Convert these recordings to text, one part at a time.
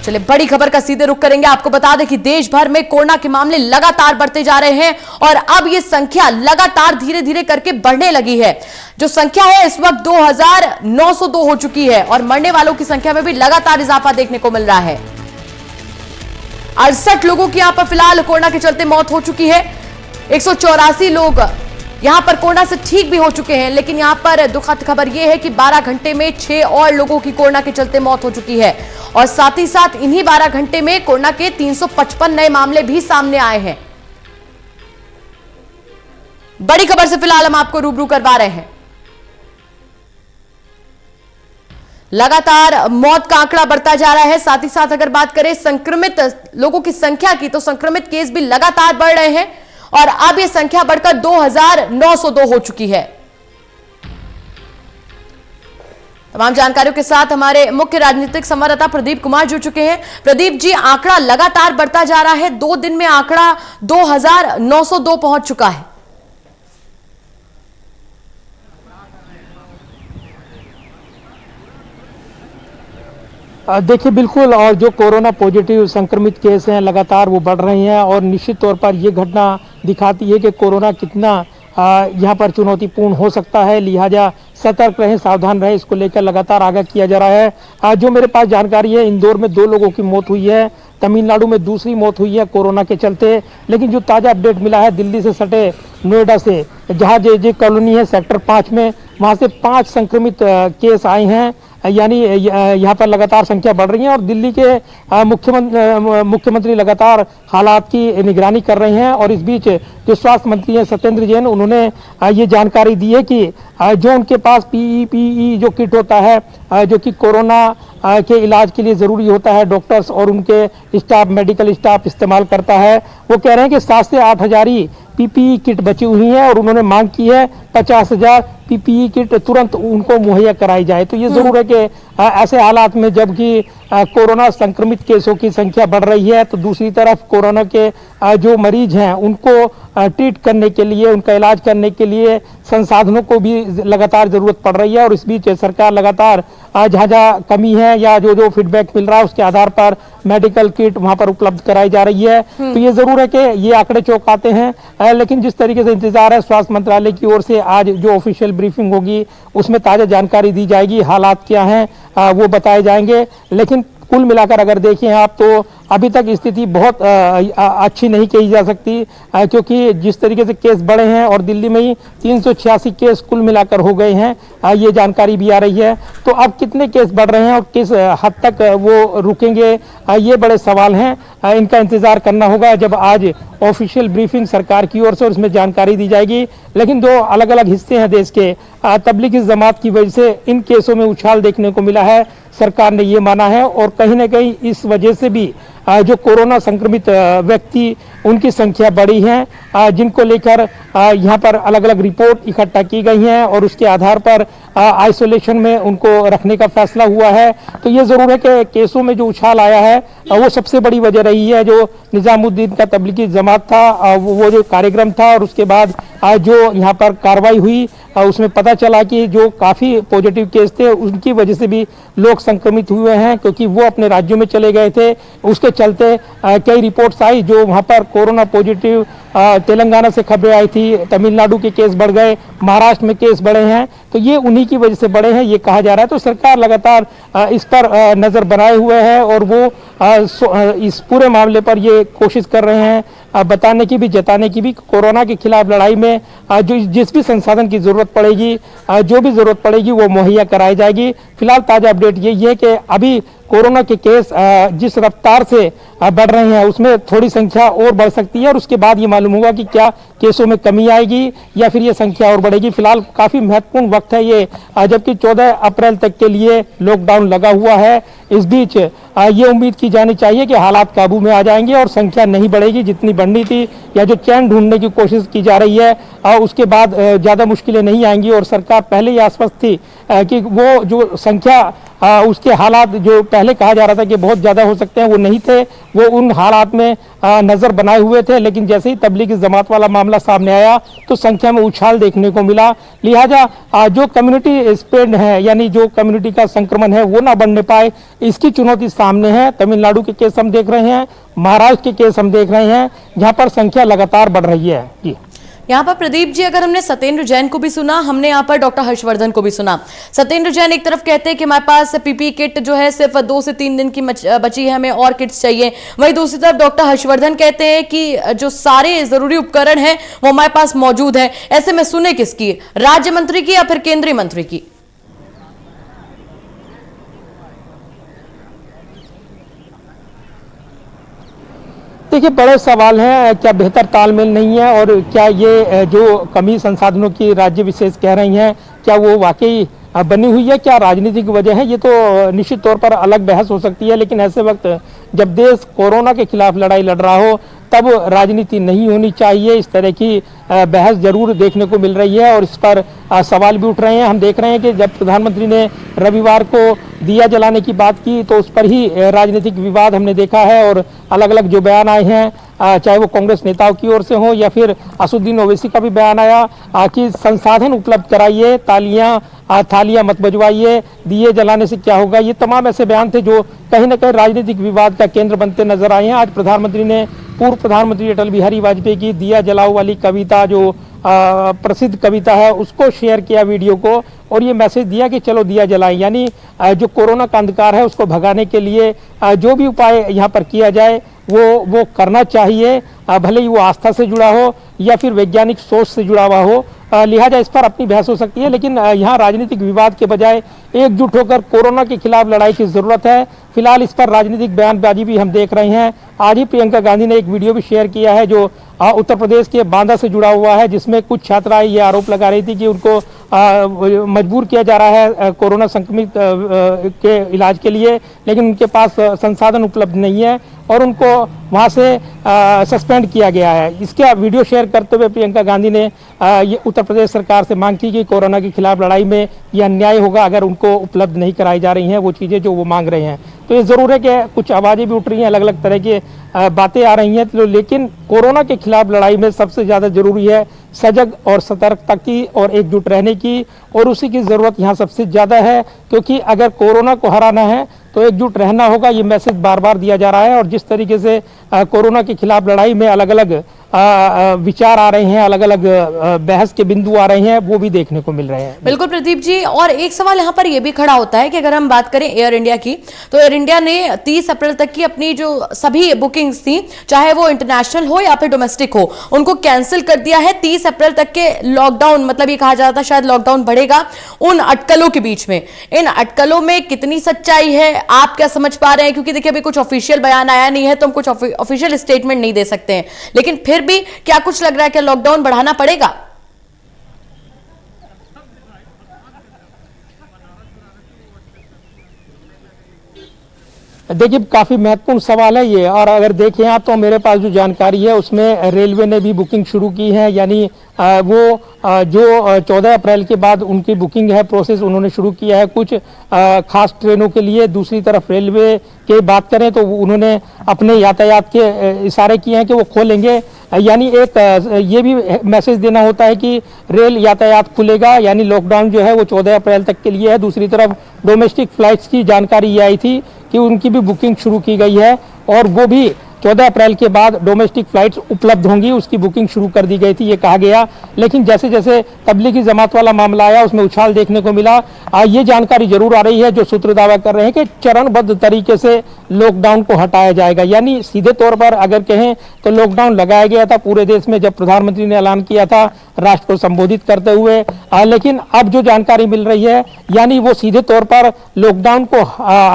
चलिए बड़ी खबर का सीधे रुख करेंगे। आपको बता दें कि देश भर में कोरोना के मामले लगातार बढ़ते जा रहे हैं और अब ये संख्या लगातार धीरे धीरे करके बढ़ने लगी है। जो संख्या है इस वक्त 2902 हो चुकी है और मरने वालों की संख्या में भी लगातार इजाफा देखने को मिल रहा है। 68 लोगों की यहां पर फिलहाल कोरोना के चलते मौत हो चुकी है। 184 लोग यहां पर कोरोना से ठीक भी हो चुके हैं, लेकिन यहां पर दुखद खबर यह है कि 12 घंटे में 6 और लोगों की कोरोना के चलते मौत हो चुकी है और साथ ही साथ इन्हीं 12 घंटे में कोरोना के 355 नए मामले भी सामने आए हैं। बड़ी खबर से फिलहाल हम आपको रूबरू करवा रहे हैं। लगातार मौत का आंकड़ा बढ़ता जा रहा है। साथ ही साथ अगर बात करें संक्रमित लोगों की संख्या की, तो संक्रमित केस भी लगातार बढ़ रहे हैं और अब यह संख्या बढ़कर 2902 हो चुकी है। तमाम जानकारियों के साथ हमारे मुख्य राजनीतिक संवाददाता प्रदीप कुमार जुड़ चुके हैं। प्रदीप जी, आंकड़ा लगातार बढ़ता जा रहा है, 2 दिन में आंकड़ा 2902 पहुंच चुका है। देखिए बिल्कुल, और जो कोरोना पॉजिटिव संक्रमित केस हैं लगातार वो बढ़ रहे हैं और निश्चित तौर पर ये घटना दिखाती है कि कोरोना कितना यहाँ पर चुनौतीपूर्ण हो सकता है। लिहाजा सतर्क रहें, सावधान रहें, इसको लेकर लगातार आगाह किया जा रहा है। जो मेरे पास जानकारी है, इंदौर में 2 लोगों की मौत हुई है, तमिलनाडु में दूसरी मौत हुई है कोरोना के चलते। लेकिन जो ताज़ा अपडेट मिला है दिल्ली से सटे नोएडा से, जहाँ जे कॉलोनी है सेक्टर 5 में, वहाँ से 5 संक्रमित केस आए हैं। यानी यहाँ पर लगातार संख्या बढ़ रही है और दिल्ली के मुख्यमंत्री लगातार हालात की निगरानी कर रहे हैं। और इस बीच जो स्वास्थ्य मंत्री हैं सत्येंद्र जैन, उन्होंने ये जानकारी दी है कि जो उनके पास PPE जो किट होता है, जो कि कोरोना के इलाज के लिए ज़रूरी होता है, डॉक्टर्स और उनके स्टाफ, मेडिकल स्टाफ इस्तेमाल करता है, वो कह रहे हैं कि 7 से 8 हज़ार ही PPE किट बची हुई है और उन्होंने मांग की है 50,000 PPE किट तुरंत उनको मुहैया कराई जाए। तो ये ज़रूर है कि ऐसे हालात में जबकि कोरोना संक्रमित केसों की संख्या बढ़ रही है, तो दूसरी तरफ कोरोना के जो मरीज हैं उनको ट्रीट करने के लिए, उनका इलाज करने के लिए संसाधनों को भी लगातार ज़रूरत पड़ रही है। और इस बीच सरकार लगातार जहाँ जहाँ कमी है या जो फीडबैक मिल रहा है उसके आधार पर मेडिकल किट वहाँ पर उपलब्ध कराई जा रही है। तो ये ज़रूर है कि ये आंकड़े चौंकाते हैं, लेकिन जिस तरीके से इंतजार है स्वास्थ्य मंत्रालय की ओर से, आज जो ऑफिशियल ब्रीफिंग होगी उसमें ताज़ा जानकारी दी जाएगी, हालात क्या हैं वो बताए जाएंगे। लेकिन कुल मिलाकर अगर देखें आप, तो अभी तक स्थिति बहुत अच्छी नहीं कही जा सकती, क्योंकि जिस तरीके से केस बढ़े हैं और दिल्ली में ही 386 केस कुल मिलाकर हो गए हैं, ये जानकारी भी आ रही है। तो अब कितने केस बढ़ रहे हैं और किस हद तक वो रुकेंगे, ये बड़े सवाल हैं। इनका इंतजार करना होगा जब आज ऑफिशियल ब्रीफिंग सरकार की ओर से और इसमें जानकारी दी जाएगी। लेकिन जो अलग अलग हिस्से हैं देश के, तबलीगी जमात की वजह से इन केसों में उछाल देखने को मिला है, सरकार ने ये माना है। और कहीं ना कहीं इस वजह से भी जो कोरोना संक्रमित व्यक्ति उनकी संख्या बढ़ी है, जिनको लेकर यहाँ पर अलग अलग रिपोर्ट इकट्ठा की गई हैं और उसके आधार पर आइसोलेशन में उनको रखने का फैसला हुआ है। तो ये ज़रूर है कि केसों में जो उछाल आया है वो सबसे बड़ी वजह रही है। जो निजामुद्दीन का तबलीगी जमात था, वो जो कार्यक्रम था और उसके बाद जो यहाँ पर कार्रवाई हुई, उसमें पता चला कि जो काफ़ी पॉजिटिव केस थे उनकी वजह से भी लोग संक्रमित हुए हैं, क्योंकि वो अपने राज्यों में चले गए थे। उसके चलते कई रिपोर्ट्स आई जो वहाँ पर कोरोना पॉजिटिव, तेलंगाना से खबरें आई थी, तमिलनाडु के केस बढ़ गए, महाराष्ट्र में केस बढ़े हैं, तो ये उन्हीं की वजह से बढ़े हैं, ये कहा जा रहा है। तो सरकार लगातार इस पर नज़र बनाए हुए है और वो इस पूरे मामले पर ये कोशिश कर रहे हैं बताने की भी, जताने की भी, कोरोना के खिलाफ लड़ाई में जो जिस भी संसाधन की ज़रूरत पड़ेगी, जो भी ज़रूरत पड़ेगी वो मुहैया कराई जाएगी। फिलहाल ताज़ा अपडेट यही है कि अभी कोरोना के केस जिस रफ्तार से बढ़ रहे हैं उसमें थोड़ी संख्या और बढ़ सकती है और उसके बाद ये मालूम होगा कि क्या केसों में कमी आएगी या फिर ये संख्या और बढ़ेगी। फिलहाल काफ़ी महत्वपूर्ण वक्त है ये, जबकि 14 अप्रैल तक के लिए लॉकडाउन लगा हुआ है। इस बीच ये उम्मीद की जानी चाहिए कि हालात काबू में आ जाएंगे और संख्या नहीं बढ़ेगी जितनी बढ़नी थी, या जो चैन ढूंढने की कोशिश की जा रही है उसके बाद ज़्यादा मुश्किलें नहीं आएंगी। और सरकार पहले ही आश्वस्त थी कि वो जो संख्या उसके हालात जो पहले कहा जा रहा था कि बहुत ज़्यादा हो सकते हैं, वो नहीं थे, वो उन हालात में नज़र बनाए हुए थे। लेकिन जैसे ही तबलीगी जमात वाला मामला सामने आया तो संख्या में उछाल देखने को मिला। लिहाजा जो कम्युनिटी स्प्रेड है, यानी जो कम्युनिटी का संक्रमण है वो ना बढ़ने पाए, इसकी चुनौती सामने है। तमिलनाडु के केस हम देख रहे हैं, महाराष्ट्र के केस हम देख रहे हैं, जहां पर संख्या लगातार बढ़ रही है। जी, यहाँ पर प्रदीप जी, अगर हमने सत्येंद्र जैन को भी सुना, हमने यहाँ पर डॉक्टर हर्षवर्धन को भी सुना। सत्येंद्र जैन एक तरफ कहते हैं कि हमारे पास पीपी किट जो है सिर्फ 2 से 3 दिन की बची है, हमें और किट्स चाहिए। वहीं दूसरी तरफ डॉक्टर हर्षवर्धन कहते हैं कि जो सारे जरूरी उपकरण हैं वो हमारे पास मौजूद है। ऐसे में सुने किसकी, राज्य मंत्री की या फिर केंद्रीय मंत्री की? देखिए, बड़े सवाल हैं। क्या बेहतर तालमेल नहीं है, और क्या ये जो कमी संसाधनों की राज्य विशेष कह रही हैं, क्या वो वाकई बनी हुई है, क्या राजनीतिक वजह है? ये तो निश्चित तौर पर अलग बहस हो सकती है, लेकिन ऐसे वक्त जब देश कोरोना के खिलाफ लड़ाई लड़ रहा हो तब राजनीति नहीं होनी चाहिए। इस तरह की बहस जरूर देखने को मिल रही है और इस पर सवाल भी उठ रहे हैं। हम देख रहे हैं कि जब प्रधानमंत्री ने रविवार को दिया जलाने की बात की तो उस पर ही राजनीतिक विवाद हमने देखा है, और अलग अलग जो बयान आए हैं, चाहे वो कांग्रेस नेताओं की ओर से हो या फिर असदुद्दीन ओवैसी का भी बयान आया कि संसाधन उपलब्ध कराइए, थालियां मत बजवाइए, दिए जलाने से क्या होगा। ये तमाम ऐसे बयान थे जो कहीं ना कहीं राजनीतिक विवाद का केंद्र बनते नजर आए हैं। आज प्रधानमंत्री ने पूर्व प्रधानमंत्री अटल बिहारी वाजपेयी की दिया जलाओ वाली कविता, जो प्रसिद्ध कविता है, उसको शेयर किया वीडियो को, और ये मैसेज दिया कि चलो दिया जलाएं। यानी जो कोरोना का अंधकार है उसको भगाने के लिए जो भी उपाय यहाँ पर किया जाए वो करना चाहिए, भले ही वो आस्था से जुड़ा हो या फिर वैज्ञानिक सोच से जुड़ा हुआ हो। लिहाजा इस पर अपनी बहस हो सकती है, लेकिन यहाँ राजनीतिक विवाद के बजाय एकजुट होकर कोरोना के खिलाफ लड़ाई की जरूरत है। फिलहाल इस पर राजनीतिक बयानबाजी भी हम देख रहे हैं। आज ही प्रियंका गांधी ने एक वीडियो भी शेयर किया है जो उत्तर प्रदेश के बांदा से जुड़ा हुआ है, जिसमें कुछ छात्राएं ये आरोप लगा रही थी कि उनको मजबूर किया जा रहा है कोरोना संक्रमित के इलाज के लिए, लेकिन उनके पास संसाधन उपलब्ध नहीं है और उनको वहां से सस्पेंड किया गया है। इसका वीडियो शेयर करते हुए प्रियंका गांधी ने ये उत्तर प्रदेश सरकार से मांग की कि कोरोना के खिलाफ लड़ाई में यह अन्याय होगा अगर उनको उपलब्ध नहीं कराई जा रही हैं वो चीज़ें जो वो मांग रहे हैं। तो ये ज़रूर है कि कुछ आवाज़ें भी उठ रही हैं, अलग अलग तरह की बातें आ रही हैं, तो लेकिन कोरोना के खिलाफ लड़ाई में सबसे ज़्यादा जरूरी है सजग और सतर्कता की और एकजुट रहने की, और उसी की ज़रूरत यहाँ सबसे ज़्यादा है, क्योंकि अगर कोरोना को हराना है तो एकजुट रहना होगा। ये मैसेज बार बार दिया जा रहा है, और जिस तरीके से कोरोना के खिलाफ लड़ाई में अलग अलग विचार आ रहे हैं, अलग अलग बहस के बिंदु आ रहे हैं, वो भी देखने को मिल रहे हैं। बिल्कुल प्रदीप जी, और एक सवाल यहाँ पर यह भी खड़ा होता है कि अगर हम बात करें एयर इंडिया की, तो एयर इंडिया ने 30 अप्रैल तक की अपनी जो सभी बुकिंग्स थी, चाहे वो इंटरनेशनल हो या फिर डोमेस्टिक हो, उनको कैंसिल कर दिया है। 30 अप्रैल तक के लॉकडाउन, मतलब ये कहा जाता शायद लॉकडाउन बढ़ेगा उन अटकलों के बीच में। इन अटकलों में कितनी सच्चाई है, आप क्या समझ पा रहे हैं? क्योंकि देखिए अभी कुछ ऑफिशियल बयान आया नहीं है तो हम कुछ ऑफिशियल स्टेटमेंट नहीं दे सकते हैं, लेकिन फिर भी क्या कुछ लग रहा है कि लॉकडाउन बढ़ाना पड़ेगा? देखिए, काफ़ी महत्वपूर्ण सवाल है ये, और अगर देखें आप तो मेरे पास जो जानकारी है उसमें रेलवे ने भी बुकिंग शुरू की है, यानी वो जो 14 अप्रैल के बाद उनकी बुकिंग है, प्रोसेस उन्होंने शुरू किया है कुछ खास ट्रेनों के लिए। दूसरी तरफ रेलवे की बात करें तो उन्होंने अपने यातायात के इशारे किए हैं कि वो खोलेंगे, यानी एक ये भी मैसेज देना होता है कि रेल यातायात खुलेगा, यानी लॉकडाउन जो है वो 14 अप्रैल तक के लिए है। दूसरी तरफ डोमेस्टिक फ्लाइट्स की जानकारी ये आई थी कि उनकी भी बुकिंग शुरू की गई है, और वो भी 14 अप्रैल के बाद डोमेस्टिक फ्लाइट्स उपलब्ध होंगी, उसकी बुकिंग शुरू कर दी गई थी, ये कहा गया। लेकिन जैसे जैसे तबलीगी जमात वाला मामला आया उसमें उछाल देखने को मिला। ये जानकारी जरूर आ रही है, जो सूत्र दावा कर रहे हैं कि चरणबद्ध तरीके से लॉकडाउन को हटाया जाएगा, यानी सीधे तौर पर अगर कहें तो लॉकडाउन लगाया गया था पूरे देश में जब प्रधानमंत्री ने ऐलान किया था राष्ट्र को संबोधित करते हुए, लेकिन अब जो जानकारी मिल रही है, यानी वो सीधे तौर पर लॉकडाउन को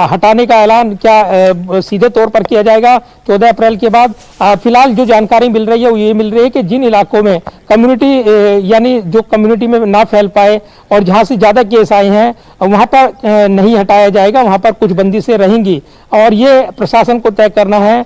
हटाने का ऐलान क्या सीधे तौर पर किया जाएगा 14 अप्रैल के बाद। फिलहाल जो जानकारी मिल रही है वो ये मिल रही है कि जिन इलाकों में कम्युनिटी यानी जो कम्युनिटी में ना फैल पाए और जहां से ज्यादा केस आए हैं वहां पर नहीं हटाया जाएगा, वहां पर कुछ बंदिशें रहेंगी, और ये प्रशासन को तय करना है,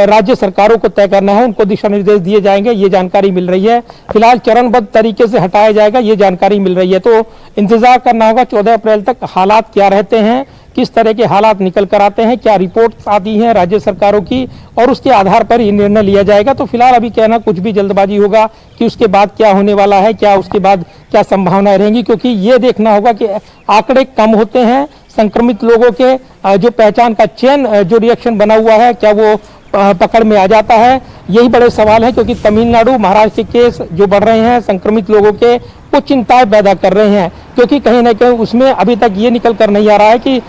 राज्य सरकारों को तय करना है, उनको दिशा निर्देश दिए जाएंगे, ये जानकारी मिल रही है। फिलहाल चरणबद्ध तरीके से हटाया जाएगा, ये जानकारी मिल रही है, तो इंतजार करना होगा 14 अप्रैल तक हालात क्या रहते हैं, किस तरह के हालात निकल कर आते हैं, क्या रिपोर्ट आती हैं राज्य सरकारों की, और उसके आधार पर ही निर्णय लिया जाएगा। तो फिलहाल अभी कहना कुछ भी जल्दबाजी होगा कि उसके बाद क्या होने वाला है, क्या उसके बाद क्या संभावनाएं रहेंगी, क्योंकि ये देखना होगा कि आंकड़े कम होते हैं, संक्रमित लोगों के जो पहचान का चेन जो रिएक्शन बना हुआ है, क्या वो पकड़ में आ जाता है? यही बड़े सवाल है, क्योंकि तमिलनाडु, महाराष्ट्र के केस जो बढ़ रहे हैं संक्रमित लोगों के, वो चिंताएं पैदा कर रहे हैं, क्योंकि कहीं ना कहीं उसमें अभी तक ये निकल कर नहीं आ रहा है कि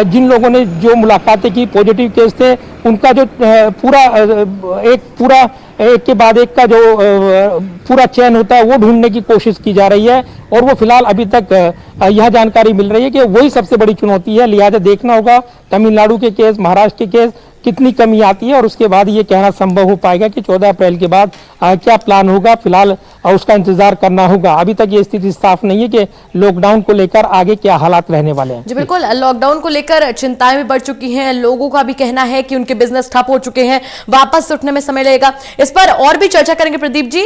जिन लोगों ने जो मुलाकातें की, पॉजिटिव केस थे, उनका जो पूरा एक के बाद एक का जो पूरा चयन होता है वो ढूंढने की कोशिश की जा रही है, और वो फिलहाल अभी तक यह जानकारी मिल रही है कि वही सबसे बड़ी चुनौती है। लिहाजा देखना होगा तमिलनाडु के केस, महाराष्ट्र के केस कितनी कमी आती है, और उसके बाद ये कहना संभव हो पाएगा कि 14 अप्रैल के बाद क्या प्लान होगा। फिलहाल उसका इंतजार करना होगा। अभी तक ये स्थिति साफ नहीं है कि लॉकडाउन को लेकर आगे क्या हालात रहने वाले हैं। जी बिल्कुल, लॉकडाउन को लेकर चिंताएं भी बढ़ चुकी हैं। लोगों का भी कहना है कि उनके बिजनेस ठप हो चुके हैं, वापस उठने में समय लगेगा। इस पर और भी चर्चा करेंगे प्रदीप जी।